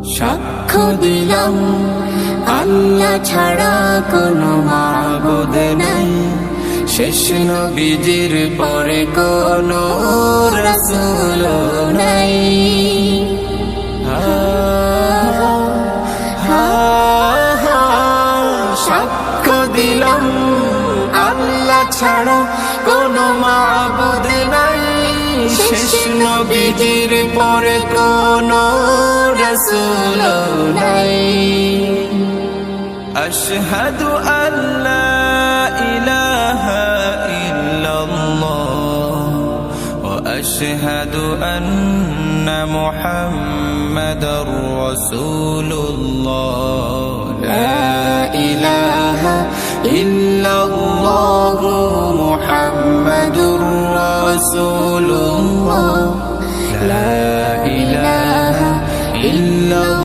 সাক্ষ্য দিলাম আল্লাহ ছাড়া কোনো মাবুদ নাই, শেষ নবীজির পরে কোনো রাসূল নাই। সাক্ষ্য দিলাম আল্লাহ ছাড়া কোনো মাবুদ নাই, শেষ নবীজির পরে কোনো রাসূল নাই। আশহাদু আল্লা ইলাহা ইল্লাল্লাহ ওয়া আশহাদু আন্না মুহাম্মাদার রাসূলুল্লাহ। লা ইলাহা ইল্লাল্লাহ মুহাম্মাদুর রাসূলুল্লাহ। লা ইলাহা ইল্লাল্লাহ।